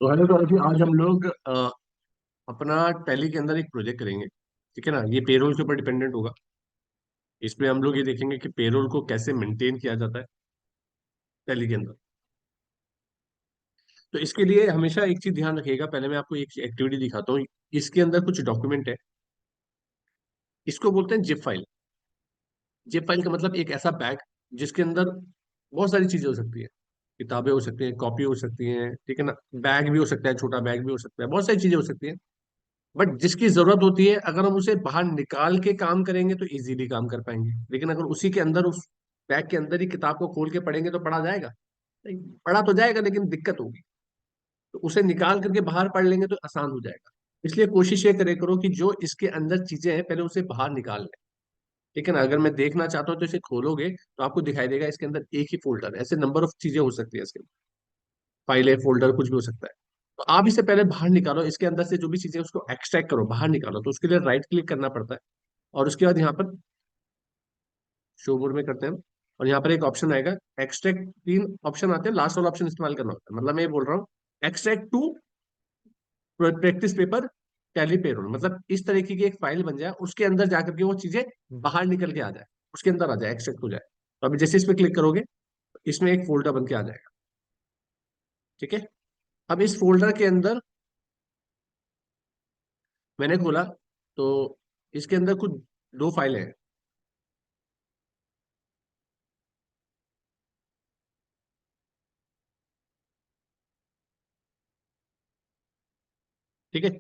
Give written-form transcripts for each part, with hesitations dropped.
तो हेलो, तो अभी आज हम लोग अपना टैली के अंदर एक प्रोजेक्ट करेंगे। ठीक है ना, ये पेरोल के ऊपर डिपेंडेंट होगा। इसमें हम लोग ये देखेंगे कि पेरोल को कैसे मेंटेन किया जाता है टैली के अंदर। तो इसके लिए हमेशा एक चीज ध्यान रखिएगा। पहले मैं आपको एक एक्टिविटी दिखाता हूँ। इसके अंदर कुछ डॉक्यूमेंट है। इसको बोलते हैं जिप फाइल। जिप फाइल का मतलब एक ऐसा बैग जिसके अंदर बहुत सारी चीजें हो सकती है। किताबें हो सकती हैं, कॉपी हो सकती हैं, ठीक है ना। बैग भी हो सकता है, छोटा बैग भी हो सकता है, बहुत सारी चीजें हो सकती हैं। बट जिसकी जरूरत होती है, अगर हम उसे बाहर निकाल के काम करेंगे तो इजीली काम कर पाएंगे। लेकिन अगर उसी के अंदर, उस बैग के अंदर ही किताब को खोल के पढ़ेंगे तो पढ़ा जाएगा नहीं। पढ़ा तो जाएगा लेकिन दिक्कत होगी। तो उसे निकाल करके बाहर पढ़ लेंगे तो आसान हो जाएगा। इसलिए कोशिश ये करे करो कि जो इसके अंदर चीजें हैं पहले उसे बाहर निकाल लें। ठीक है ना। अगर मैं देखना चाहता हूँ तो इसे खोलोगे तो आपको दिखाई देगा इसके अंदर एक ही फोल्डर है। ऐसे नंबर ऑफ चीजें हो सकती है इसके अंदर। फाइल फोल्डर कुछ भी हो सकता है। तो आप इसे पहले बाहर निकालो, इसके अंदर से जो भी चीजें उसको एक्सट्रैक्ट करो, बाहर निकालो। तो उसके लिए राइट क्लिक करना पड़ता है। और उसके बाद यहाँ पर शो बोर्ड में करते हैं हम। और यहाँ पर एक ऑप्शन आएगा एक्सट्रैक्ट। तीन ऑप्शन आते हैं, लास्ट वाला ऑप्शन इस्तेमाल करना होता है। मतलब मैं ये बोल रहा हूँ extract two practice paper Tally payroll. मतलब इस तरीके की एक फाइल बन जाए, उसके अंदर जाकर के वो चीजें बाहर निकल के आ जाए, उसके अंदर आ जाए, एक्सट्रैक्ट हो जाए। तो अभी जैसे इस पे क्लिक करोगे इसमें एक फोल्डर बन के आ जाएगा। ठीक है। अब इस फोल्डर के अंदर मैंने खोला तो इसके अंदर कुछ दो फाइलें हैं। ठीक है,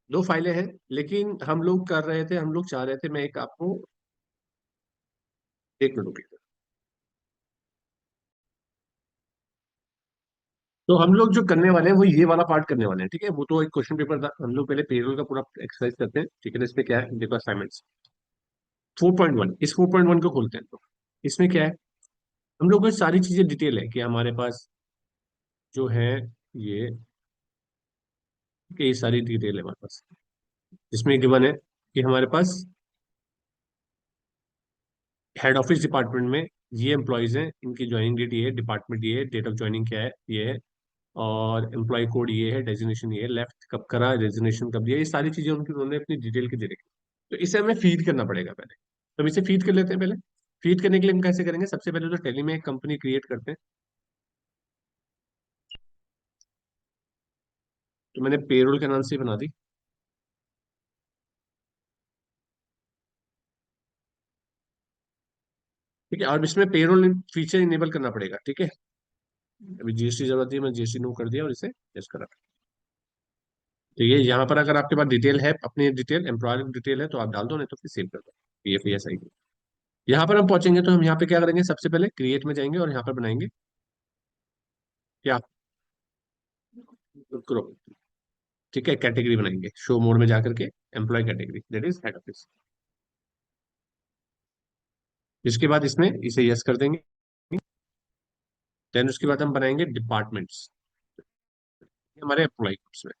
दो फाइलें हैं। लेकिन हम लोग कर रहे थे, हम लोग चाह रहे थे, मैं एक आपको एक मिनट रुकिए। तो हम लोग जो करने वाले हैं वो ये वाला पार्ट करने वाले हैं। ठीक है, वो तो एक क्वेश्चन पेपर था। हम लोग पहले पेरोल का पूरा एक्सरसाइज करते हैं। ठीक है ना। इसमें क्या है, देखो असाइनमेंट्स 4.1, इस 4.1 को खोलते हैं। तो इसमें क्या है, हम लोग को सारी चीजें डिटेल है कि हमारे पास जो है ये, कि ये सारी डिटेल है हमारे पास। इसमें गिवन है कि हमारे पास हेड ऑफिस डिपार्टमेंट में ये एम्प्लॉयज हैं, इनकी ज्वाइनिंग डेट ये है, डिपार्टमेंट ये है, डेट ऑफ ज्वाइनिंग क्या है ये है, और एम्प्लॉय कोड ये है, डेजिग्नेशन ये है, लेफ्ट कब करा, रेजिग्नेशन कब दिया, ये सारी चीजें उनकी उन्होंने अपनी डिटेल की दे रखी। तो इसे हमें फीड करना पड़ेगा पहले। तो हम इसे फीड कर लेते हैं पहले। फीड करने के लिए हम कैसे करेंगे, सबसे पहले तो टेली में एक कंपनी क्रिएट करते हैं। तो मैंने पेरोल के नाम से ही बना दी। ठीक है, और इसमें पेरोल फीचर इनेबल करना पड़ेगा। ठीक है, अभी जीएसटी जरूरत है, मैं जीएसटी नो कर दिया और इसे यस करा। तो ये यहाँ पर अगर आपके पास डिटेल है, अपनी डिटेल एम्प्लॉयर डिटेल है तो आप डाल दो, नहीं तो फिर सेव कर दो। P F S I. यहाँ पर हम पहुंचेंगे तो हम यहाँ पे क्या करेंगे, सबसे पहले क्रिएट में जाएंगे और यहाँ पर बनाएंगे क्या, ग्रुप। ठीक है, कैटेगरी बनाएंगे शो मोड में जाकर के, employee category that is head office. इसके बाद इसमें इसे यस कर देंगे। देन उसके बाद हम बनाएंगे डिपार्टमेंट्स हमारे एम्प्लॉय ग्रुप्स में।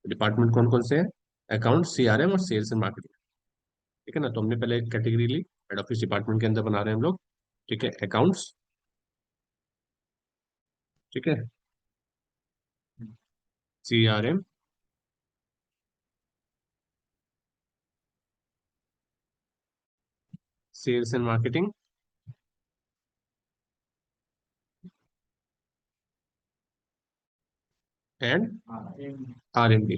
डिपार्टमेंट कौन कौन से हैं, अकाउंट, सीआरएम और सेल्स एंड मार्केटिंग। ठीक है ना। तो हमने पहले एक कैटेगरी ली, हेड ऑफिस डिपार्टमेंट के अंदर बना रहे हैं हम लोग। ठीक है, अकाउंट्स। ठीक है, CRM, sales and marketing and RMD.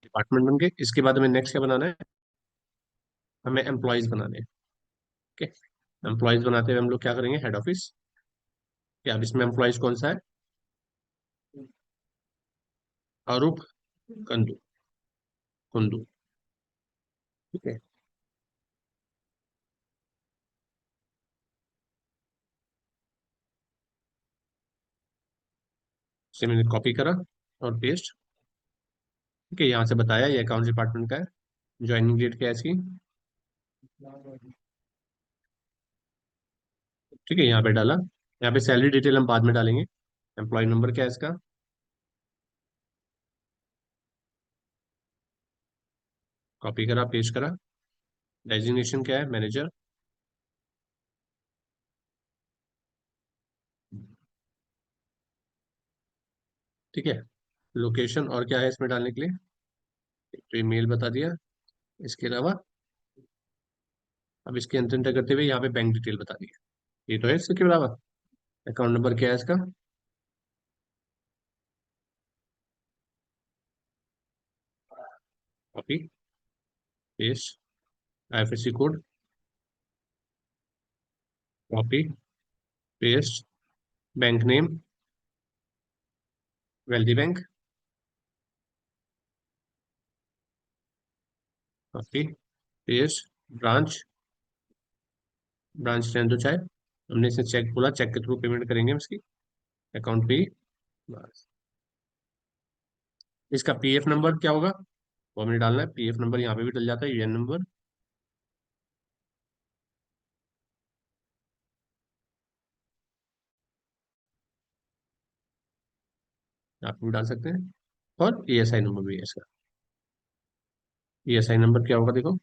Department बन गए। इसके बाद हमें नेक्स्ट क्या बनाना है, हमें एम्प्लॉयज बनाने हैं। ठीक है, एम्प्लॉयज बनाते हुए हम लोग क्या करेंगे, हेड ऑफिस। क्या अब इसमें एम्प्लॉयज कौन सा है, अरूप कंदू, कुंदू। ठीक है, इसे मैंने कॉपी करा और पेस्ट। ठीक है, यहाँ से बताया ये अकाउंट डिपार्टमेंट का है। ज्वाइनिंग डेट क्या है इसकी। ठीक है, यहाँ पे डाला। यहाँ पे सैलरी डिटेल हम बाद में डालेंगे। एम्प्लॉय नंबर क्या है इसका, कॉपी करा पेस्ट करा। डेजिग्नेशन क्या है, मैनेजर। ठीक है। लोकेशन और क्या है इसमें डालने के लिए? तो ईमेल बता दिया। इसके अलावा अब इसके अंदर एंटर करते हुए यहाँ पे बैंक डिटेल बता दी। ये तो है इसके अलावा। अकाउंट नंबर क्या है इसका? Copy, paste, IFSC code, copy, paste, bank name, wealthy bank, copy, paste, branch, branch रहने दो चाहे, हमने इसे चेक बोला, चेक के थ्रू पेमेंट करेंगे हम इसकी, अकाउंट पे ही। बस। इसका पीएफ नंबर क्या होगा वो हमने डालना है। पीएफ नंबर यहाँ पे भी डल जाता है, यूएन नंबर। आप भी डाल सकते हैं। और ईएसआई नंबर भी है इसका। ईएसआई नंबर क्या होगा देखो।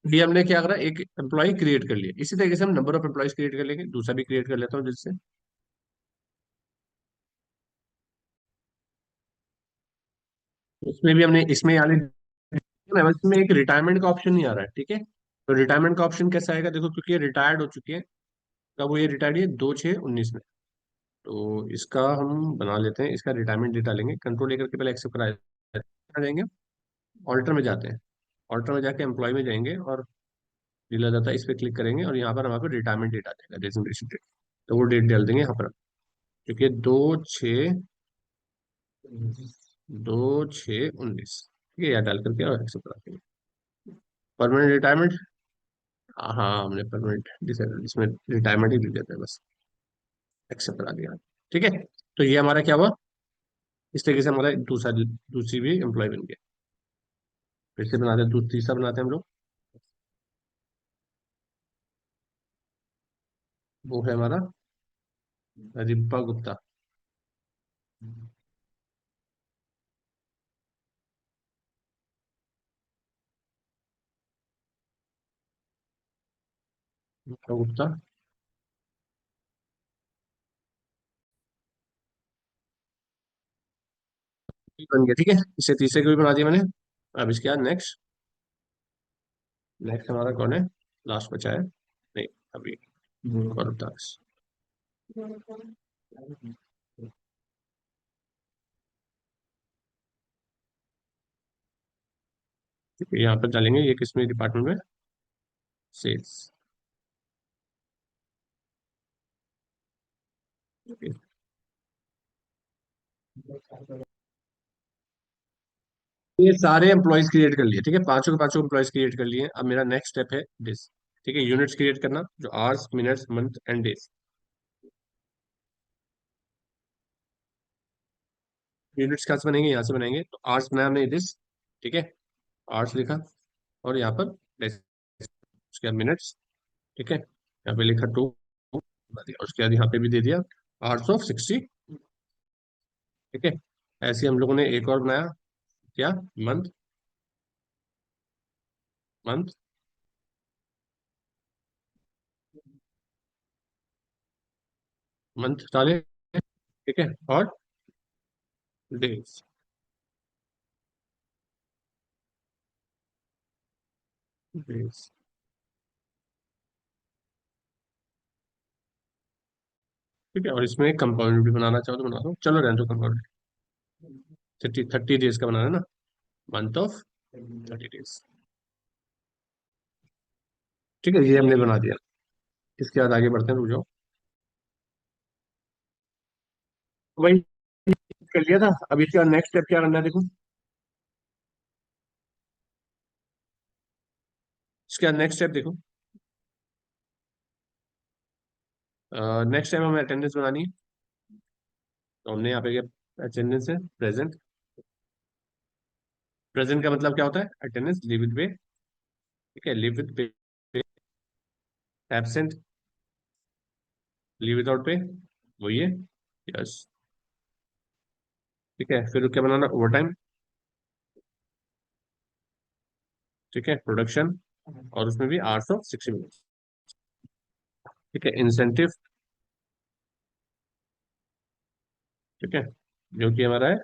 ये हमने क्या करा, एक एम्प्लॉय क्रिएट कर लिया। इसी तरीके से हम नंबर ऑफ एम्प्लॉयज क्रिएट कर लेंगे। दूसरा भी क्रिएट कर लेता हूँ जिससे। उसमें भी हमने इसमें आने इसमें एक रिटायरमेंट का ऑप्शन नहीं आ रहा है, ठीक है। तो रिटायरमेंट का ऑप्शन कैसा आएगा देखो, क्योंकि ये रिटायर्ड हो चुकी है। कब वो ये रिटायर्ड है? 2/6/19 में। तो इसका हम बना लेते हैं, इसका रिटायरमेंट डेटा लेंगे, कंट्रोल लेकर के पहले एक्सेप्ट करा जाएंगे। ऑल्टर में जाते हैं। ऑल्टर में जाके एम्प्लॉय में जाएंगे और डीलर डाटा इस पर क्लिक करेंगे और यहाँ पर हमारे रिटायरमेंट डेट आ जाएगा, रेजिग्नेशन डेट। तो वो डेट डाल देंगे यहाँ पर, क्योंकि 2/6/19 ठीक है। या डाल करके और एक्सेप्ट करा देंगे। Permanent retirement. हाँ, हमने परमानेंट डिसेबल इसमें रिटायरमेंट ही लिख देते हैं बस। एक्सेप्ट करा दिया। ठीक है। तो ये हमारा क्या हुआ, इस तरीके से हमारा दूसरी भी एम्प्लॉय बन गया। फिर से बनाते हैं, तीसरा बनाते हैं हम लोग। वो है हमारा रिब्बा गुप्ता। रिब्बा गुप्ता बन गया, ठीक है। इसे तीसरे को भी बना दिया मैंने। अब इसके बाद नेक्स्ट। नेक्स्ट हमारा कौन है? लास्ट बचा है नहीं अभी, गुरदास। ठीक है, यहाँ पर डालेंगे ये किसमें डिपार्टमेंट में? सेल्स। ये सारे एम्प्लॉयज क्रिएट कर लिए, ठीक है। पांचों के पांचों एम्प्लॉयज क्रिएट कर लिए। अब मेरा नेक्स्ट स्टेप है दिस। ठीक है, यूनिट्स क्रिएट करना, जो hours, minutes, month and days. Units कहाँ से बनेंगे? यहाँ से बनेंगे। तो आवर्स बनाया हमने दिस, ठीक है। आवर्स लिखा और यहाँ पर days, उसके बाद मिनट्स, ठीक है। यहाँ पे लिखा 2 और उसके बाद यहाँ पे भी दे दिया आवर्स ऑफ 60। ठीक है। ऐसे ही हम लोगों ने एक और बनाया, क्या? मंथ। मंथ, मंथ डाले, ठीक है। और डेज, डेज, ठीक है। और इसमें कंपाउंड भी बनाना चाहो तो बना दो, चलो रहने दो कंपाउंड। 30 डेज का बनाना है ना, मंथ ऑफ 30 डेज। ठीक है, ये हमने बना दिया। इसके बाद आगे बढ़ते हैं, रुक जाओ। वही कर लिया था। अब इसके बाद नेक्स्ट स्टेप क्या करना है देखो। इसके बाद नेक्स्ट स्टेप देखो। नेक्स्ट टाइम हमें अटेंडेंस बनानी है। तो हमने यहाँ पे क्या अटेंडेंस है? प्रेजेंट। प्रेजेंट का मतलब क्या होता है? अटेंडेंस, लीव विद पे, ठीक है। लीव विद पे, एब्सेंट, लीव विदाउट पे, वही है। यस। ठीक है, फिर क्या बनाना? Over time. ठीक है, प्रोडक्शन, और उसमें भी आवर्स ऑफ 60 मिनट्स। ठीक है, इंसेंटिव, ठीक है, जो कि हमारा है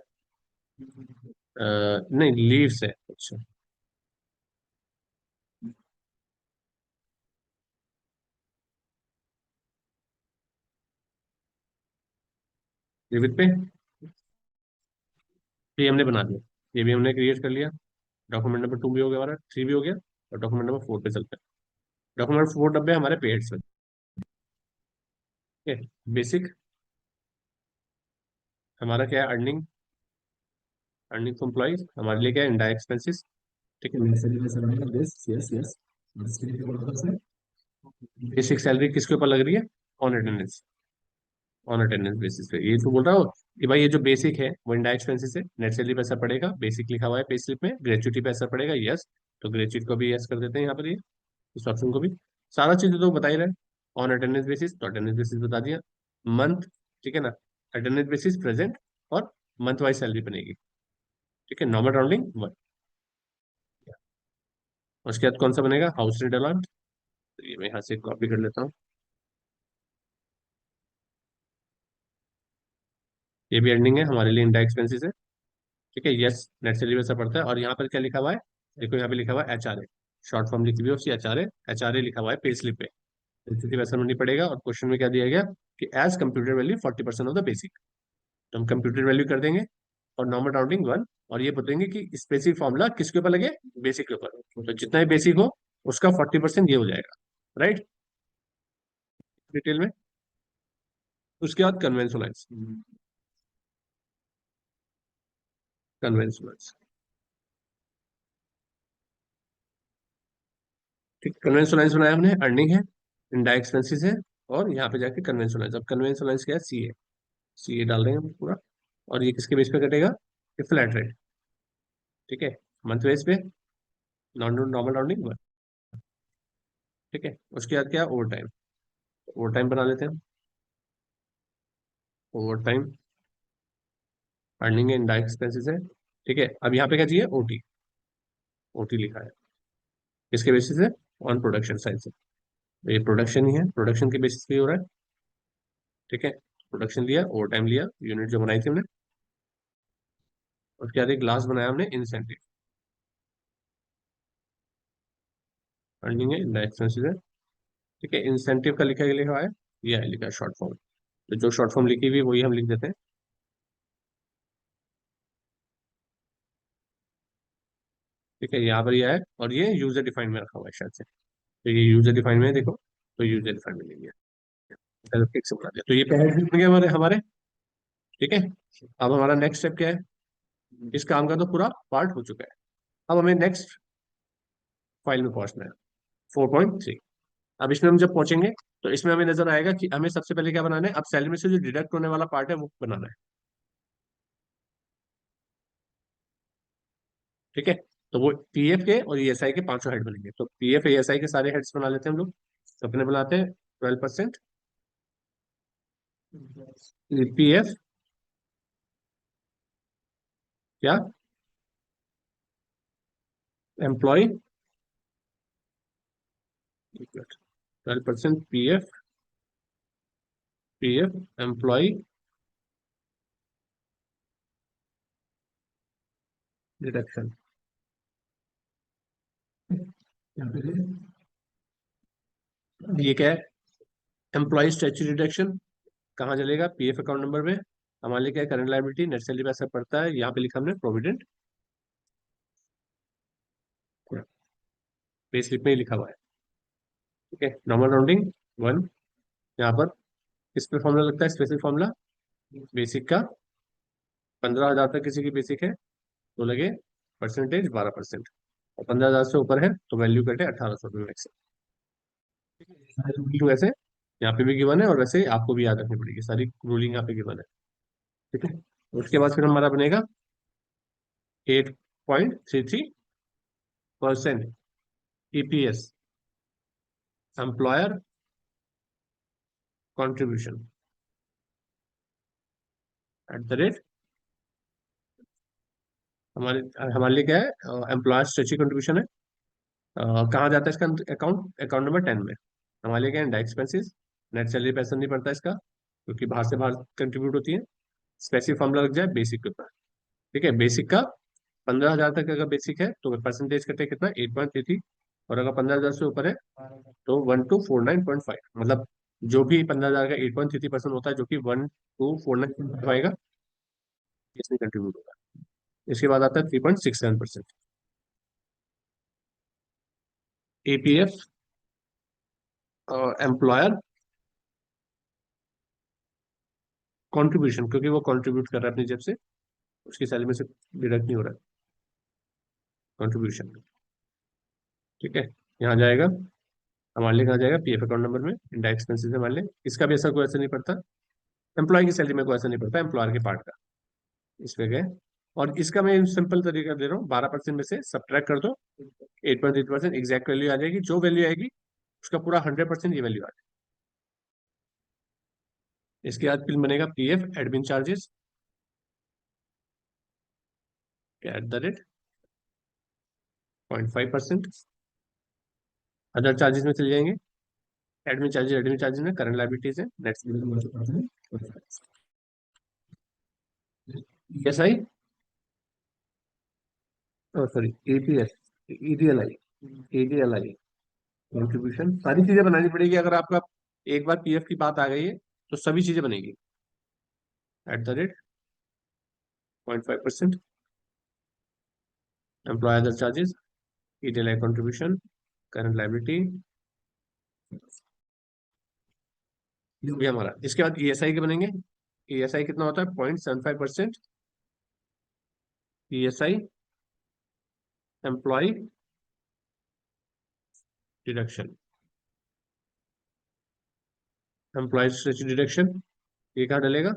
नहीं, लीव्स है, अच्छा। विविध पे, ये हमने बना दिया, ये भी हमने क्रिएट कर लिया। डॉक्यूमेंट नंबर 2 भी हो गया हमारा, 3 भी हो गया, और डॉक्यूमेंट नंबर 4 पे चलते हैं। डॉक्यूमेंट 4 डब्बे हमारे पेड से। ठीक है, बेसिक हमारा क्या है, अर्निंग, अर्निंग टू एम्प्लॉइज हमारे लिए क्या है, इनडायरेक्ट एक्सपेंसेस। ठीक है, बेसिक सैलरी किसके ऊपर लग रही है, on attendance, on attendance basis पे। ये तो बोल रहा हूँ कि भाई ये जो बेसिक है वो इंडायरेक्ट एक्सपेंसेस है, नेट सैलरी पे असर पड़ेगा, बेसिक लिखा हुआ है पे स्लिप में, ग्रेचुटी पे असर पड़ेगा, यस। तो ग्रेचुटी को भी यस कर देते हैं यहाँ पर, ये इस ऑप्शन को भी। सारा चीज तो बता ही रहे, ऑन अटेंडेंस बेसिस तो अटेंडेंस बेसिस बता दिया, मंथ, ठीक है ना, अटेंडेंस बेसिस प्रेजेंट, और मंथ वाइज सैलरी बनेगी। ठीक है, नॉर्मल राउंडिंग 1। उसके बाद कौन सा बनेगा, हाउस रेंट अलाउंस। तो ये मैं यहाँ से कॉपी कर लेता हूँ, ये भी अर्निंग है हमारे लिए, इंडायरेक्ट एक्सपेंसेस है। ठीक है, यस, नेट सैलरी वैसा पड़ता है। और यहाँ पर क्या लिखा हुआ है, देखो यहाँ पे लिखा हुआ है HRA, शॉर्ट फॉर्म लिखी हुई है उसकी, HRA, HRA लिखा हुआ है पे स्लिप पे, स्थिति वैसा नहीं पड़ेगा। और क्वेश्चन में क्या दिया गया कि as computer value 40% of the basic, तो हम कंप्यूटर वैल्यू कर देंगे, और नॉर्मल राउंडिंग 1। और ये बताएंगे कि स्पेसिफिक फॉर्मूला किसके ऊपर लगे, बेसिक के ऊपर, तो जितना भी बेसिक हो उसका 40% ये हो जाएगा, राइट, डिटेल में। उसके बाद कन्वेंशनलाइज, कन्वेंशनलाइज, ठीक, कन्वेंशनलाइज बनाया हमने, अर्निंग है, इनडायरेक्ट एक्सपेंसेस है, और यहाँ पे जाके कन्वेंशनलाइज। अब कन्वेंशनलाइज क्या है, CA, CA डाल देंगे हम पूरा। और ये किसके बेस पे कटेगा, ये फ्लैट रेट, ठीक है, मंथ बेस पे, नॉन नॉर्मल राउंडिंग 1। ठीक है, उसके बाद क्या, ओवर टाइम, ओवर टाइम बना लेते हैं। ओवर टाइम अर्निंग है, इनडायरेक्ट एक्सपेंसेस है। ठीक है, अब यहाँ पे क्या चाहिए, OT, OT लिखा है, किसके बेसिस है, ऑन प्रोडक्शन साइड से। तो ये प्रोडक्शन ही है, प्रोडक्शन के बेसिस पे ही हो रहा है। ठीक है, प्रोडक्शन लिया, ओवर टाइम लिया, यूनिट जो बनाई थी हमने। उसके बाद एक लास्ट बनाया हमने, इंसेंटिव, अर्निंग है, इनडायरेक्ट एक्सपेंसेस है। ठीक है, इंसेंटिव का लिखा हुआ है, ये है लिखा है शॉर्ट फॉर्म, तो जो शॉर्ट फॉर्म लिखी हुई है वही हम लिख देते हैं। ठीक है, यहाँ पर ये है, और ये यूजर डिफाइंड में रखा हुआ है शायद से, तो ये यूजर डिफाइंड में है, देखो, तो यूजर डिफाइंड में नहीं है, चलो ठीक से बना दिया, तो ये पहले बन गए हमारे हमारे। ठीक है, अब हमारा नेक्स्ट स्टेप क्या है, इस काम का तो पूरा पार्ट हो चुका है। अब हमें नेक्स्ट फाइल में पहुंचना है, 4.3। अब इसमें हम जब पहुंचेंगे तो इसमें हमें नजर आएगा कि हमें सबसे पहले क्या बनाना है, अब सैलरी में से जो डिडक्ट होने वाला पार्ट है वो बनाना है। ठीक है, तो वो PF के और ESI के पांचों हेड बनेंगे, तो PF ESI के सारे हेड्स बना लेते हैं हम लोग। तो अपने बनाते हैं 12%, PF, क्या, employee, 12% PF, PF employee deduction. ये क्या है, एम्प्लॉय स्टैच्यू डिडक्शन, कहाँ चलेगा, PF अकाउंट नंबर में। हमारे लिए क्या है, करंट लायबिलिटी, नेट सैलरी पे असर पड़ता है, यहाँ पे लिखा हमने प्रोविडेंट, पे स्लिप में ही लिखा हुआ है। ठीक है, नॉर्मल राउंडिंग 1। यहाँ पर किस पे फॉर्मूला लगता है, स्पेशल फॉर्मूला, बेसिक का, 15,000 तक किसी की बेसिक है तो लगे परसेंटेज 12%, और 15,000 से ऊपर है तो वैल्यू कटे 1,800 रुपये मैक्स। सारी रूलिंग वैसे यहाँ पे भी गिवन है, और वैसे ही आपको भी याद रखनी पड़ेगी, सारी रूलिंग यहाँ पे गिवन है। ठीक है, उसके बाद फिर हमारा बनेगा 8.33% EPS, एम्प्लॉयर कॉन्ट्रीब्यूशन, @ हमारे हमारे लिए क्या है, एम्प्लॉयर स्टैच्यूटरी कंट्रीब्यूशन है, कहाँ जाता है इसका अकाउंट? अकाउंट नंबर 10 में। हमारे लिए क्या है? Direct expenses. नेट सैलरी पैसा नहीं पड़ता इसका, क्योंकि बाहर से बाहर कंट्रीब्यूट होती है। स्पेसिफिक फॉर्मूला लग जाए बेसिक के ऊपर। ठीक है, बेसिक का 15,000 तक अगर बेसिक है तो परसेंटेज कटे कितना? 8.33। और अगर 15,000 से ऊपर है तो 1249.5, मतलब जो भी 15,000 का 8.33% होता है, जो कि 1249 आएगा, इसमें कंट्रीब्यूट होगा। इसके बाद आता है 3.67%। एपीएफ, एम्प्लॉयर कंट्रीब्यूशन, क्योंकि वो कंट्रीब्यूट कर रहा है अपनी जेब से, उसकी सैलरी में से डिडक्ट नहीं हो रहा है कंट्रीब्यूशन। ठीक है, यहाँ जाएगा, हमारे लिए कहाँ जाएगा? पीएफ अकाउंट नंबर में। इंडायरेक्ट एक्सपेंसेस है हमारे लिए, इसका भी ऐसा कोई असर नहीं पड़ता। एम्प्लॉय की सैलरी में कोई असर नहीं पड़ता, एम्प्लॉयर के पार्ट का। इस पे गए, और इसका मैं सिंपल तरीका दे रहा हूँ, 12% में से सब्ट्रैक्ट कर दो 8.3%, एग्जैक्ट वैल्यू आ जाएगी। जो वैल्यू आएगी उसका पूरा 100% ये वैल्यू आ जाएगी। इसके बाद फिर बनेगा PF admin charges @ 0.5%। Other charges में चले जाएंगे। एडमिन चार्जेस में करंट लाइबिलिटीज है, next. ESI, sorry, APS, EDLI, EDLI contribution, सारी चीजें बनानी पड़ेगी। अगर आपका एक बार पीएफ की बात आ गई है तो सभी चीजें बनेगी। @ 0.5%। Employ other charges, EDLI contribution, current liability, ये हमारा। इसके बाद ईएसआई के बनेंगे। ईएसआई कितना होता है? 0.75%। ESI employee deduction, employee deduction, ये कहाँ डलेगा?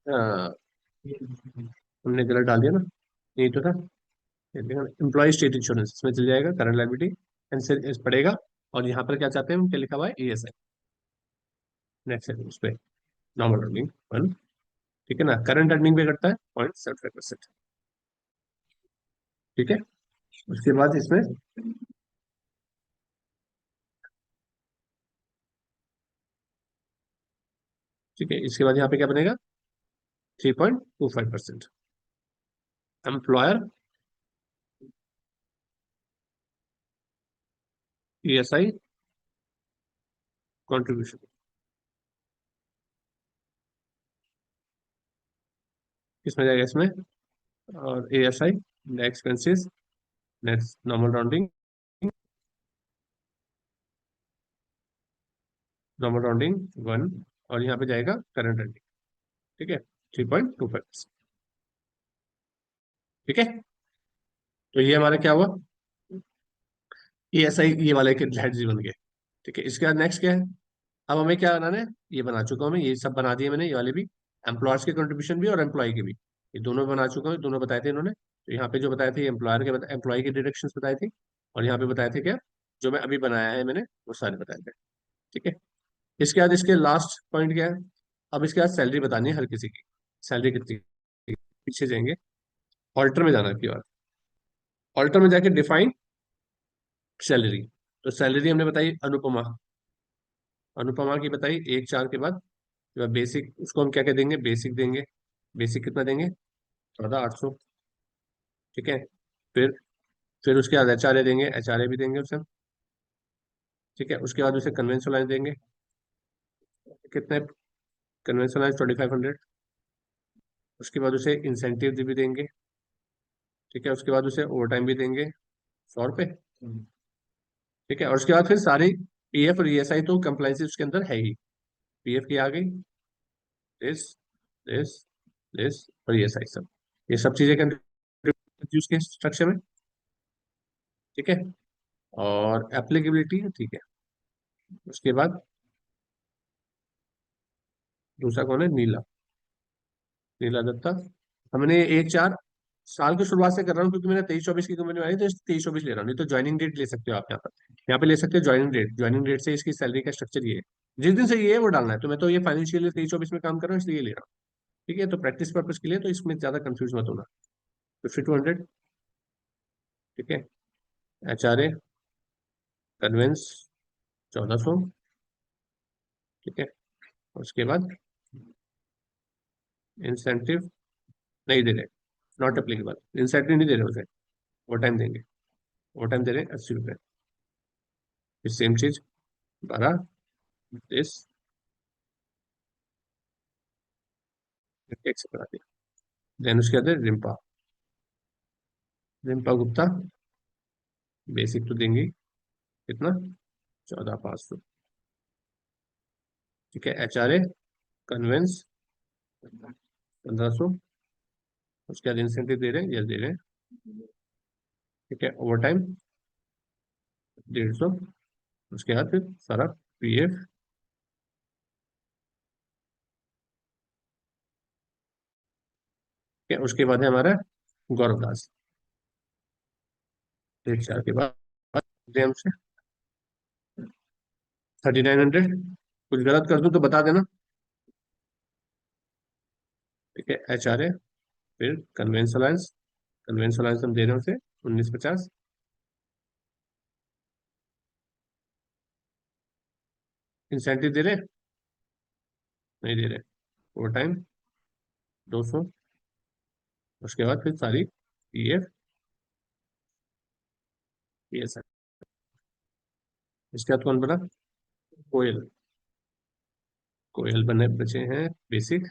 हाँ, हमने गलत डाल दिया ना, यही तो था। एम्प्लॉय स्टेट इंश्योरेंस, इसमें चल जाएगा करंट लाइबिलिटी, एंड पड़ेगा। और यहाँ पर क्या चाहते हैं हम? क्या लिखा हुआ है? ईएसआई। नेक्स्ट है उस पर नॉर्मल अर्निंग 1। ठीक है ना, करंट अर्निंग पे करता है 0.75%। ठीक है, उसके बाद इसमें, ठीक है, इसके बाद यहाँ पे क्या बनेगा? 3.25%। एम्प्लॉयर ईएसआई कॉन्ट्रीब्यूशन, किसमें जाएगा? इसमें। और ASI net expenses, net normal rounding, normal rounding 1। और यहाँ पे जाएगा करंट अर्निंग। ठीक है, 3.25%। ठीक है, तो ये हमारा क्या हुआ? एएसआई ये वाले के हेड्स बन गए। ठीक है, इसके बाद नेक्स्ट क्या है? अब हमें क्या बनाना है? ये बना चुका हूँ मैं, ये सब बना दिए मैंने, ये वाले भी। एम्प्लॉयर्स के कंट्रीब्यूशन भी और एम्प्लॉय के भी, ये दोनों बना चुका हूँ, दोनों बताए थे इन्होंने। तो यहाँ पे जो बताए थे एम्प्लॉयर के, एम्प्लॉय के डिडक्शंस बताए थे। और यहाँ पे बताए थे क्या? जो मैं अभी बनाया है मैंने, वो सारे बताए थे। ठीक है, इसके बाद इसके लास्ट पॉइंट क्या है? अब इसके बाद सैलरी बतानी है हर किसी की। सैलरी कितनी? पीछे जाएंगे, ऑल्टर में जाना है आपकी बात। ऑल्टर में जाके डिफाइन सैलरी। तो सैलरी हमने बताई अनुपमा, अनुपमा की बताई 1/4 के बाद। बेसिक, उसको हम क्या क्या देंगे? बेसिक देंगे। बेसिक कितना देंगे? 14,800। ठीक है, फिर फिर उसके बाद एचआरए देंगे, एचआरए भी देंगे उसे। ठीक है, उसके बाद उसे कन्वेंशनलाइज देंगे। कितने? कन्वेंशनलाइज 2,500। उसके बाद उसे इंसेंटिव भी देंगे। ठीक है, उसके बाद उसे ओवर टाइम भी देंगे, 100 रुपये। ठीक है, और उसके बाद फिर सारी पीएफ और ईएसआई तो कंप्लाइंस उसके अंदर है ही। पीएफ की आ गई, दिस दिस दिस और ईएसआई सब, ये सब चीजें कंट्रीब्यूट के स्ट्रक्चर में। ठीक है, और एप्लीकेबिलिटी, ठीक है। उसके बाद दूसरा कौन है? नीला, नीला दत्ता। हमने 1/4 साल की शुरुआत से कर रहा हूँ, क्योंकि मैंने 23-24 की कंपनी बनाई, तो 23-24 ले रहा हूँ। नहीं तो ज्वाइनिंग डेट ले सकते हो आप यहाँ पर। यहाँ पे ले सकते हो ज्वाइनिंग डेट। ज्वाइनिंग डेट से इसकी सैलरी का स्ट्रक्चर ये है, जिस दिन से ये है वो डालना है। तो मैं तो ये फाइनेंशियल 23-24 में काम कर रहा हूँ, इसलिए ये ले रहा हूँ। ठीक है, तो प्रैक्टिस पर्पज के लिए तो इसमें ज्यादा कंफ्यूज मत होना। 50 to 100। ठीक है। HRA conveyance 1400। ठीक है। उसके बाद इंसेंटिव नहीं दे रहे, नॉट एप्लीकेबल, इंसेंटिव नहीं दे रहे उसे, ओवर टाइम देंगे। ओवर टाइम दे रहे हैं 80 रुपये। फिर सेम चीज 12 10 एक्सेप्ट करा दिया। देन उसके बाद रिम्पा, रिम्पा गुप्ता बेसिक तो देंगी कितना, 14,500। ठीक है। HRA conveyance 1500। उसके बाद इंसेंटिव दे रहे हैं, यस दे रहे हैं। ठीक है। Over time 150। उसके बाद फिर सारा PF। ठीक है। उसके बाद है हमारा गौरव दास। 1,400 के बाद दे हमसे 3900। कुछ गलत कर दूं तो बता देना। ठीक है। HRA फिर कन्वेंस अलायंस, कन्वेंस अलायंस हम दे रहे हैं उसे 1950। इंसेंटिव दे रहे हैं, नहीं दे रहे। Over time 200। उसके बाद फिर सारी PF PSI। इसके बाद कौन बना, कोयल। कोयल बने बचे हैं बेसिक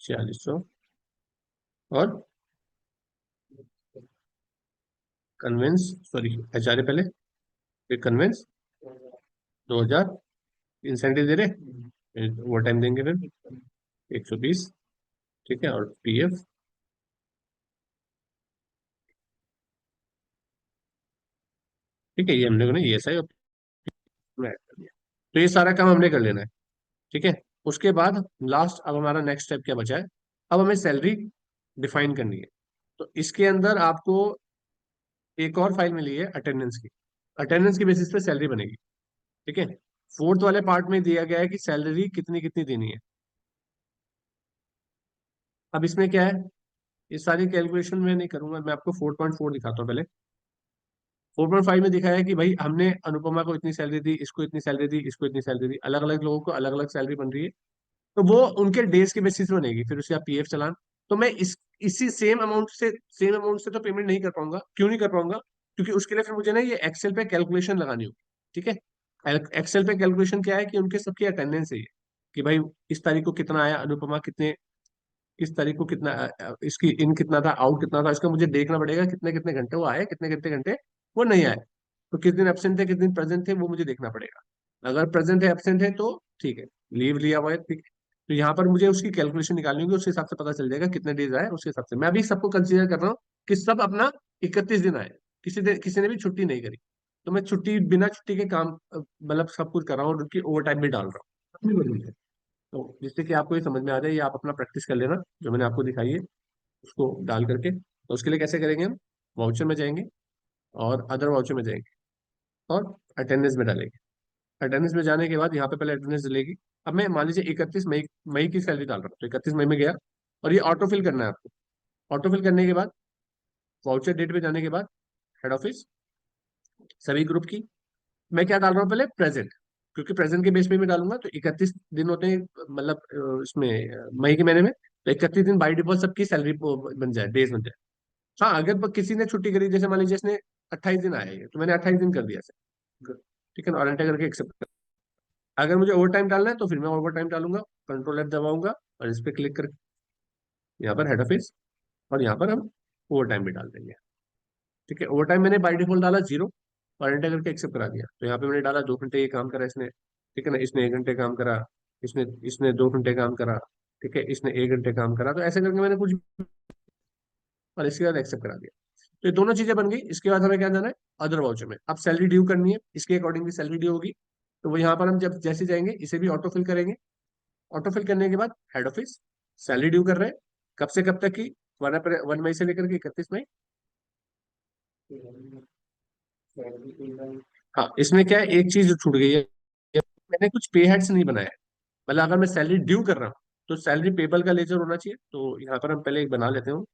4600। और कन्वेंस, सॉरी HRA पहले, फिर कन्वेंस 2000। इंसेंटिव दे रहे, ओवर टाइम देंगे फिर 120। ठीक है। और PF। ठीक है। ये हम लोगों ने ESI और PF ऐड कर दिया। तो ये सारा काम हमने कर लेना है। ठीक है। उसके बाद लास्ट, अब हमारा नेक्स्ट स्टेप क्या बचा है, अब हमें सैलरी डिफाइन करनी है। तो इसके अंदर आपको एक और फाइल मिली है अटेंडेंस की, अटेंडेंस की बेसिस पे सैलरी बनेगी। ठीक है। फोर्थ वाले पार्ट में दिया गया है कि सैलरी कितनी कितनी देनी है। अब इसमें क्या है, ये सारी कैलकुलेशन मैं नहीं करूंगा, मैं आपको 4.4 दिखाता हूँ पहले। 4.5 में दिखाया है कि भाई हमने अनुपमा को इतनी सैलरी दी, इसको इतनी सैलरी दी, इसको इतनी सैलरी दी, अलग अलग लोगों को अलग अलग सैलरी बन रही है। तो वो उनके डेज के बेसिस पे बनेगी, फिर उसका PF चालान। तो मैं इसी सेम अमाउंट से तो पेमेंट नहीं कर पाऊंगा। क्यों नहीं कर पाऊंगा, क्योंकि उसके लिए फिर मुझे ना ये एक्सेल पे कैलकुलेशन लगानी होगी। ठीक है। एक्सेल पे कैलकुलेशन क्या है कि उनके सबकी अटेंडेंस है ये, कि भाई इस तारीख को कितना आया, अनुपमा कितने, किस तारीख को कितना इसकी इन कितना था, आउट कितना था, इसका मुझे देखना पड़ेगा कितने कितने घंटे वो आए, कितने कितने घंटे वो नहीं आए। तो किस दिन एब्सेंट थे, किस दिन प्रेजेंट थे, वो मुझे देखना पड़ेगा। अगर प्रेजेंट है एब्सेंट है तो ठीक है, लीव लिया हुआ है, ठीक है। तो यहाँ पर मुझे उसकी कैलकुलेशन निकालनी होगी, उस हिसाब से पता चल जाएगा कितने डेज आए, उसके हिसाब से मैं अभी सबको कंसीडर कर रहा हूँ कि सब अपना 31 दिन आए, किसी ने भी छुट्टी नहीं करी। तो मैं छुट्टी, बिना छुट्टी के काम मतलब सब कुछ कर रहा हूँ और उनकी ओवर टाइम भी डाल रहा हूँ। तो जिससे कि आपको ये समझ में आ जाए, ये आप अपना प्रैक्टिस कर लेना जो मैंने आपको दिखाई है उसको डाल करके। तो उसके लिए कैसे करेंगे, हम वाउचर में जाएंगे और अदर वाउचर में जाएंगे और अटेंडेंस में डालेंगे। अटेंडेंस में जाने के बाद यहाँ पे पहले अटेंडेंस डलेगी। अब मैं मान लीजिए 31 मई मई की सैलरी डाल रहा हूँ, तो 31 मई में गया और ये ऑटो फिल करना है आपको। ऑटो फिल करने के बाद वाउचर डेट पे जाने के बाद हेड ऑफिस, सभी ग्रुप की, मैं क्या डाल रहा हूँ पहले, प्रेजेंट। क्योंकि प्रेजेंट के बेस पे मैं डालूंगा तो 31 दिन होते हैं, मतलब इसमें मई के महीने में, तो 31 दिन बाई डिफॉल्ट सबकी सैलरी बन जाए, डेज बन जाए। हाँ, अगर किसी ने छुट्टी करी, जैसे मान लीजिए इसने 28 दिन आया है तो मैंने 28 दिन कर दिया सर। ठीक है ना, और एंटर करके एक्सेप्ट कर। अगर मुझे ओवर टाइम डालना है तो फिर मैं ओवर टाइम डालूंगा, कंट्रोल F दबाऊंगा और इस पर क्लिक करके यहाँ पर हेड ऑफिस, और यहाँ पर हम ओवर टाइम भी डाल देंगे। ठीक है। ओवर टाइम मैंने बाई डिफॉल्ट डाला 0 और एंटर करके एक्सेप्ट करा दिया। तो यहाँ पे मैंने डाला 2 घंटे ये काम करा इसने। ठीक है ना, इसने 1 घंटे काम करा, इसने इसने 2 घंटे काम करा। ठीक है, इसने 1 घंटे काम करा, तो ऐसे करके मैंने कुछ, और इसके बाद एक्सेप्ट करा दिया। तो ये दोनों चीजें बन गई। इसके बाद हमें क्या जाना है, अदर वाउचर में। अब सैलरी ड्यू करनी है, इसके अकॉर्डिंगली सैलरी ड्यू होगी। तो वो यहाँ पर हम जब जैसे जाएंगे इसे भी ऑटो फिल करेंगे। ऑटो फिल करने के बाद हेड ऑफिस, सैलरी ड्यू कर रहे हैं, कब से कब तक की, 1 मई से लेकर के 31 मई। हाँ, इसमें क्या है, एक चीज जो छूट गई है, मैंने कुछ पे हेड्स नहीं बनाया है। मतलब अगर मैं सैलरी ड्यू कर रहा हूँ तो सैलरी पेबल का लेजर होना चाहिए। तो यहाँ पर हम पहले एक बना लेते हो,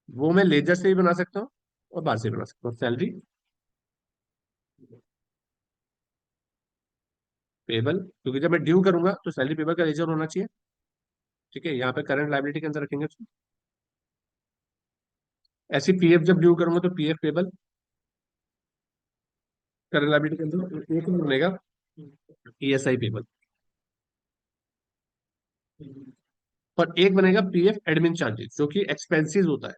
वो मैं लेजर से भी बना सकता हूँ और बाहर से बना सकता हूँ सैलरी पेबल, क्योंकि जब मैं ड्यू करूंगा तो सैलरी पेबल का लेजर होना चाहिए। ठीक है, यहाँ पे करंट लाइबिलिटी के अंदर रखेंगे उसको। ऐसी पीएफ जब ड्यू करूंगा तो पीएफ पेबल करंट लाइबिलिटी के अंदर एक में बनेगा ईएसआई पेबल, और एक बनेगा पीएफ एडमिन चार्जेस जो कि एक्सपेंसेस होता है।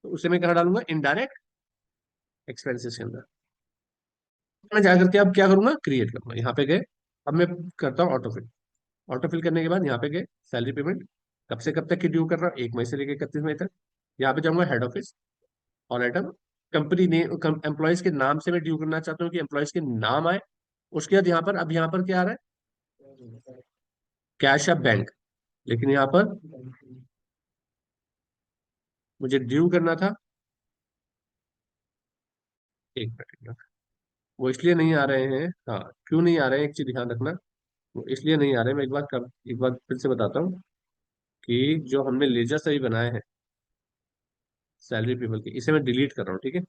तो उसे मैं कहाँ डालूंगा, इनडायरेक्ट एक्सपेंसेस के अंदर। मैं जाकर के अब क्या करूंगा, क्रिएट करूंगा, यहाँ पे गए। अब मैं करता हूँ ऑटोफिल। ऑटोफिल करने के बाद यहाँ पे गए सैलरी पेमेंट, कब से कब तक की ड्यू कर रहा हूँ, 1 मई से लेकर 31 मई तक। यहाँ पे जाऊंगा head office, all item, company ने एम्प्लॉयज के नाम से मैं ड्यू करना चाहता हूँ कि एम्प्लॉयज के नाम आए। उसके बाद यहाँ पर, अब यहाँ पर क्या आ रहा है, कैश या बैंक, लेकिन यहाँ पर मुझे ड्यू करना था। एक मिनट, वो इसलिए नहीं आ रहे हैं, हाँ क्यों नहीं आ रहे हैं, एक चीज ध्यान रखना। वो इसलिए नहीं आ रहे हैं, मैं एक बार फिर से बताता हूँ कि जो हमने लेजर सही बनाए हैं सैलरी पीपल के, इसे मैं डिलीट कर रहा हूँ, ठीक है।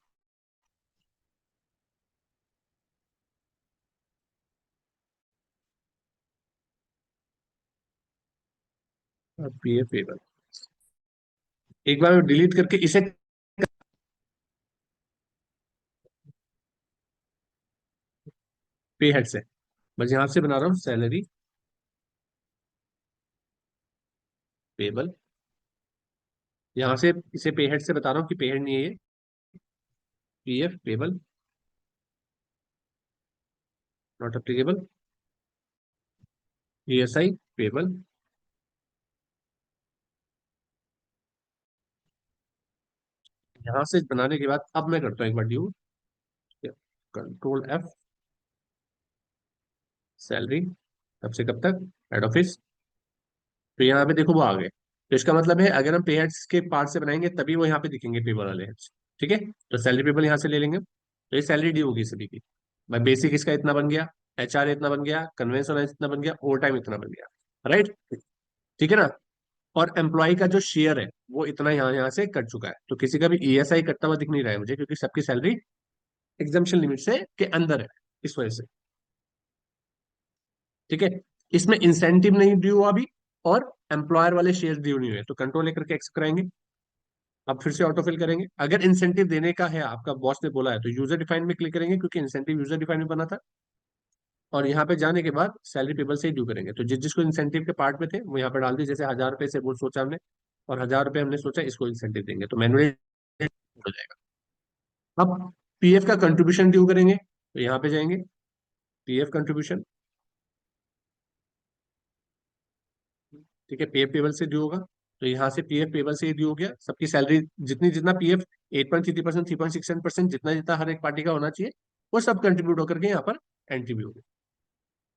पी ए पेबल, एक बार मैं डिलीट करके इसे पे हेड से, बस यहाँ से बना रहा हूँ सैलरी पेबल। यहाँ से इसे पे हेड से बता रहा हूँ कि पे हेड नहीं है ये, P F payable not applicable, E S I payable. यहाँ से बनाने के बाद अब मैं करता हूँ एक बार ड्यू, कंट्रोल एफ, सैलरी कब से कब तक, हेड ऑफिस। तो यहाँ पे देखो वो आ गए। तो इसका मतलब है अगर हम पे हेड्स के पार्ट से बनाएंगे तभी वो यहाँ पे दिखेंगे पेबल वाले हेड्स। ठीक है, तो सैलरी पेबल यहाँ से ले लेंगे, तो ये सैलरी ड्यू होगी सभी की। भाई बेसिक इसका इतना बन गया, एचआर इतना बन गया, कन्वेंशन इतना बन गया, ओवर टाइम इतना बन गया, राइट। ठीक है ना। और एम्प्लॉय का जो शेयर है वो इतना यहाँ यहाँ से कट चुका है, तो किसी का भी ईएसआई कटता हुआ दिख नहीं रहा है मुझे, क्योंकि सबकी सैलरी एग्जाम्पशन लिमिट से के अंदर है, इस वजह से। ठीक है, इसमें इंसेंटिव नहीं ड्यू हुआ अभी, और एम्प्लॉयर वाले शेयर ड्यू नहीं हुए, तो कंट्रोल लेकर के एक्सेप्ट कराएंगे। अब फिर से ऑटोफिल करेंगे, अगर इंसेंटिव देने का है, आपका बॉस ने बोला है, तो यूजर डिफाइन में क्लिक करेंगे, क्योंकि इंसेंटिव यूजर डिफाइन में बना था। और यहाँ पे जाने के बाद सैलरी पेबल से ही ड्यू करेंगे, तो जिस जिसको इंसेंटिव के पार्ट में थे वो यहाँ पे डाल दिए, जैसे 1,000 रुपए से वो सोचा हमने, और 1,000 रुपए हमने सोचा इसको इंसेंटिव देंगे, तो मैनुअली हो जाएगा। अब पीएफ का कंट्रीब्यूशन ड्यू करेंगे, तो यहाँ पे जाएंगे, पीएफ कंट्रीब्यूशन। ठीक है, पीएफ टेबल से ड्यू होगा, तो यहाँ से पीएफ टेबल से ही ड्यू हो गया, सबकी सैलरी जितनी जितना पीएफ 8.33%, 3.67%, जितना जितना हर एक पार्टी का होना चाहिए, वो सब कंट्रीब्यूट होकर के यहाँ पर एंट्री भी होगी।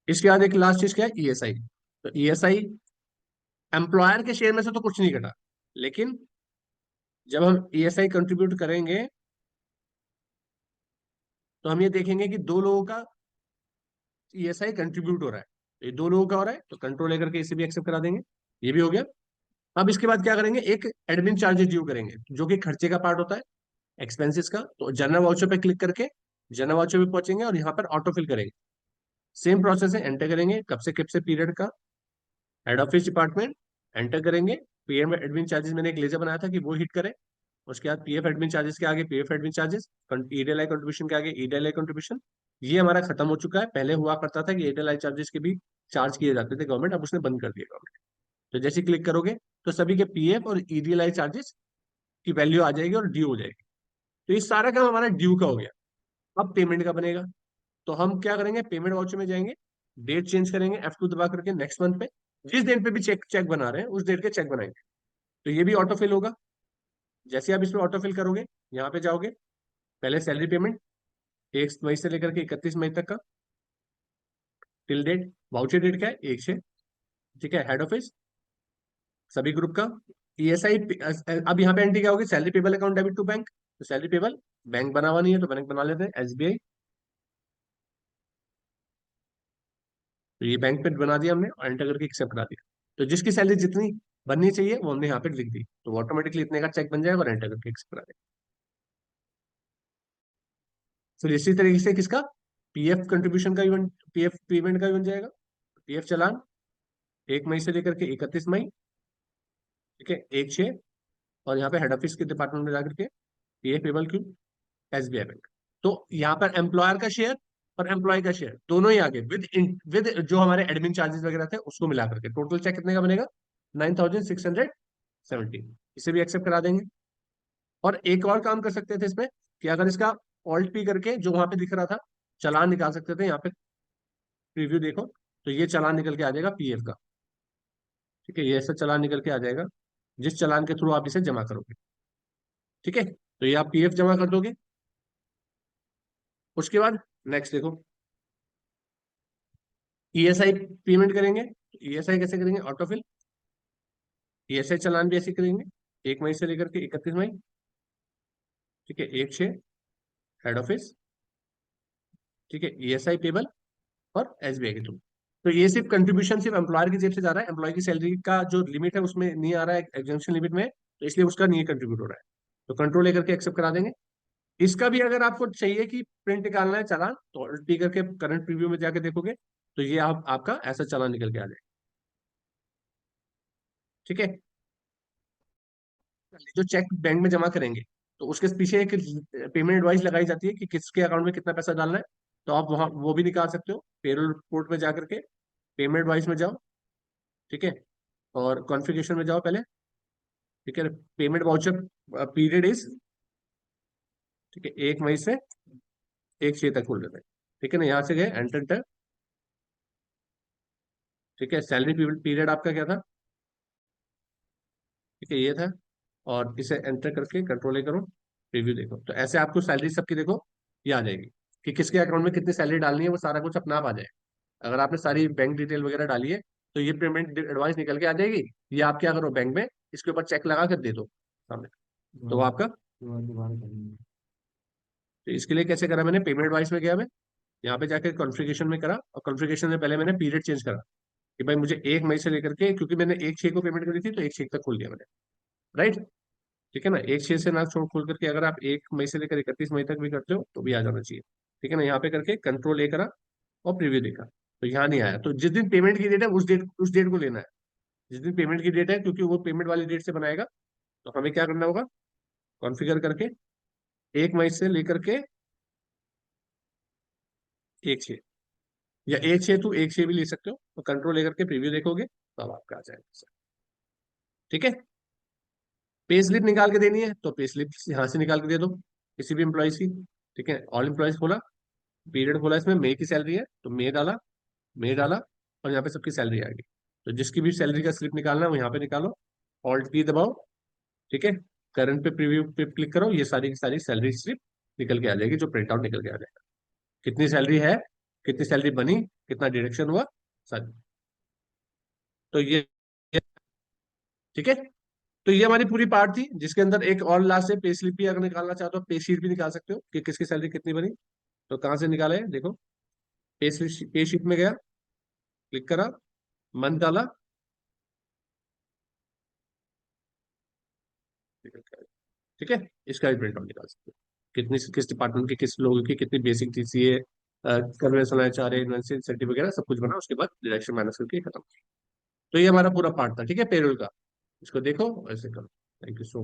इसके बाद एक लास्ट चीज क्या है, ईएसआई। तो ईएसआई एम्प्लॉयर के शेयर में से तो कुछ नहीं कटा, लेकिन जब हम ईएसआई कंट्रीब्यूट करेंगे तो हम ये देखेंगे कि दो लोगों का ईएसआई कंट्रीब्यूट हो रहा है। ये दो लोगों का हो रहा है, तो कंट्रोल लेकर के इसे भी एक्सेप्ट करा देंगे, ये भी हो गया। अब इसके बाद क्या करेंगे, एक एडमिन चार्जेस ड्यू करेंगे, जो कि खर्चे का पार्ट होता है, एक्सपेंसेस का। तो जनरल वाउचर पे क्लिक करके जनरल वाउचर पे पहुंचेंगे और यहाँ पर ऑटो फिल करेंगे। सेम प्रोसेस है, एंटर करेंगे कब से पीरियड का, हेड ऑफिस डिपार्टमेंट, एंटर करेंगे। पीएम एडमिन चार्जेस मैंने एक लेजर बनाया था कि वो हिट करें। उसके बाद पीएफ एडमिन चार्जेस के आगे PF admin charges, EDLI contribution के आगे ईडीएलआई कंट्रीब्यूशन। ये हमारा खत्म हो चुका है, पहले हुआ करता था कि ईडीएलआई चार्जेस के भी चार्ज किए जाते थे गवर्नमेंट, अब उसने बंद कर दिया गवर्नमेंट। तो जैसे क्लिक करोगे तो सभी के पीएफ और ईडीएलआई चार्जेस की वैल्यू आ जाएगी और ड्यू हो जाएगी। तो ये सारा काम हमारा ड्यू का हो गया। अब पेमेंट का बनेगा, तो हम क्या करेंगे, पेमेंट वाउचर में जाएंगे, डेट चेंज करेंगे F2 दबा करके, नेक्स्ट मंथ पे जिस डेट पे भी चेक चेक बना रहे हैं उस डेट के चेक बनाएंगे। तो ये भी ऑटोफिल होगा। जैसे आप इसमें ऑटोफिल करोगे, यहाँ पे जाओगे, पहले सैलरी पेमेंट 1 मई से लेकर के 31 मई तक का, टिल डेट, वाउचर डेट क्या है, 1/6। ठीक है, हेड ऑफिस सभी ग्रुप का, ईएसआई। अब यहाँ पे एंट्री क्या होगी, salary payable account debit to bank, तो सैलरी पेबल, बैंक बना हुआ नहीं है तो बैंक बना लेते हैं, एसबीआई। तो ये बैंक पे बना दिया हमने और एंटर करके एक्सेप्ट करा दिया। तो जिसकी सैलरी जितनी बननी चाहिए वो हमने यहाँ पे लिख दी, तो ऑटोमेटिकली इतने का चेक बन जाएगा और एंटर करके एक्सेप्ट करा देगा। फिर इसी तरीके से किसका, पीएफ कंट्रीब्यूशन का भी पीएफ पेमेंट का भी बन जाएगा। पीएफ चालान 1 मई से लेकर के 31 मई, ठीक है, 1/6। और यहाँ पे हेड ऑफिस के डिपार्टमेंट में जाकर के PF payable Q, SBI bank. तो यहाँ पर एम्प्लॉयर का शेयर और एम्प्लॉय का शेयर दोनों ही आगे विद विद जो हमारे एडमिन चार्जेस वगैरह थे उसको मिला करके टोटल चेक कितने का बनेगा, 9617। इसे भी एक्सेप्ट करा देंगे। और एक और काम कर सकते थे इसमें, कि अगर इसका ऑल्ट पी करके जो वहां पे दिख रहा था चालान निकाल सकते थे, यहाँ पे प्रीव्यू देखो, तो ये चालान निकल के आ जाएगा पीएफ का। ठीक है, ये ऐसा चालान निकल के आ जाएगा जिस चालान के थ्रू आप इसे जमा करोगे। ठीक है, तो ये आप पीएफ जमा कर दोगे। उसके बाद नेक्स्ट देखो, ईएसआई पेमेंट करेंगे। ईएसआई कैसे करेंगे, ऑटोफिल। ईएसआई चालान भी ऐसे करेंगे, 1 मई से लेकर के 31 मई। ठीक है, 1/6 हेड ऑफिस। ठीक है, ईएसआई पेबल और एसबीआई के थ्रू। तो ये सिर्फ कंट्रीब्यूशन सिर्फ एम्प्लॉयर की जेब से जा रहा है, एम्प्लॉय की सैलरी का जो लिमिट है उसमें नहीं आ रहा है एग्जाम्पशन लिमिट में, तो इसलिए उसका नहीं कंट्रीब्यूट हो रहा है। तो कंट्रोल लेकर के एक्सेप्ट करा देंगे। इसका भी अगर आपको चाहिए कि प्रिंट निकालना है चालान, तो ऑल्ट पी करके करंट प्रीव्यू में जाके देखोगे, तो ये आपका ऐसा चालान निकल के आ जाएगा। ठीक है, जो चेक बैंक में जमा करेंगे तो उसके पीछे एक पेमेंट एडवाइस लगाई जाती है कि किसके अकाउंट में कितना पैसा डालना है, तो आप वहां वो भी निकाल सकते हो। पेरोल रिपोर्ट में जाकर के पेमेंट एडवाइस में जाओ। ठीक है, और कॉन्फ़िगरेशन में जाओ पहले। ठीक है, पेमेंट वाउचर पीरियड इज, ठीक है, 1 मई से 1/6 तक खोल देते हैं। ठीक है ना, यहाँ से गए एंटर एंटर। ठीक है, सैलरी पीरियड आपका क्या था, ठीक है, ये था। और इसे एंटर करके कंट्रोल करो, रिव्यू देखो, तो ऐसे आपको सैलरी सबकी देखो ये आ जाएगी कि किसके अकाउंट में कितनी सैलरी डालनी है, वो सारा कुछ अपना आप आ जाएगा। अगर आपने सारी बैंक डिटेल वगैरह डाली है तो ये पेमेंट एडवांस निकल के आ जाएगी। ये आप क्या करो, बैंक में इसके ऊपर चेक लगा कर दे दो सामने, तो वो आपका। तो इसके लिए कैसे करा मैंने, पेमेंट एडवाइस में गया मैं, यहाँ पे जाकर कॉन्फ़िगरेशन में करा, और कॉन्फ़िगरेशन में पहले मैंने पीरियड चेंज करा कि भाई मुझे 1 मई से लेकर के, क्योंकि मैंने 1/6 को पेमेंट करी थी तो 1/6 तक खोल दिया मैंने। राइट, ठीक है ना, 1/6 से ना छोड़ खोल करके अगर आप 1 मई से लेकर 31 मई तक भी करते हो तो भी आ जाना चाहिए। ठीक है ना, यहाँ पे करके कंट्रोल ए करा और प्रीव्यू देखा, तो यहाँ नहीं आया। तो जिस दिन पेमेंट की डेट है उस डेट को लेना है, जिस दिन पेमेंट की डेट है, क्योंकि वो पेमेंट वाली डेट से बनाएगा। तो हमें क्या करना होगा, कॉन्फ़िगर करके 1 मई से लेकर के 1/6, या 1/6 टू 1/6 भी ले सकते हो, तो कंट्रोल लेकर के प्रीव्यू देखोगे तो अब आपका आ जाएगा। ठीक है, पे स्लिप निकाल के देनी है तो पे स्लिप यहाँ से निकाल के दे दो किसी भी एम्प्लॉय की। ठीक है, ऑल एम्प्लॉयज खोला, पीरियड खोला, इसमें मई की सैलरी है तो मई डाला, और यहाँ पे सबकी सैलरी आ गई। तो जिसकी भी सैलरी का स्लिप निकालना है वो यहाँ पे निकालो, ऑल्ट पी दबाओ। ठीक है, करंट पे प्रीव्यू पे क्लिक करो, ये सारी की सारी सैलरी स्लिप निकल के आ जाएगी, जो प्रिंट आउट निकल के आ जाएगा, कितनी सैलरी है, कितनी सैलरी बनी, कितना डिडक्शन हुआ, सारी। तो ये ठीक है, तो ये हमारी पूरी पार्ट थी, जिसके अंदर एक और लास्ट से पे स्लिप भी अगर निकालना चाहते हो, पे शीट भी निकाल सकते हो कि किसकी सैलरी कितनी बनी। तो कहाँ से निकाला है देखो, पे शीट में गया, क्लिक करा, मंथ डाला, ठीक है, इसका भी प्रिंट आउट निकाल सकते हो, कितनी किस डिपार्टमेंट के किस लोगों की कितनी basic TCA, conventional HRA, invention incentive वगैरह सब कुछ बना, उसके बाद डिडक्शन माइनस करके खत्म। तो ये हमारा पूरा पार्ट था, ठीक है, पेरोल का। इसको देखो, ऐसे करो। Thank you so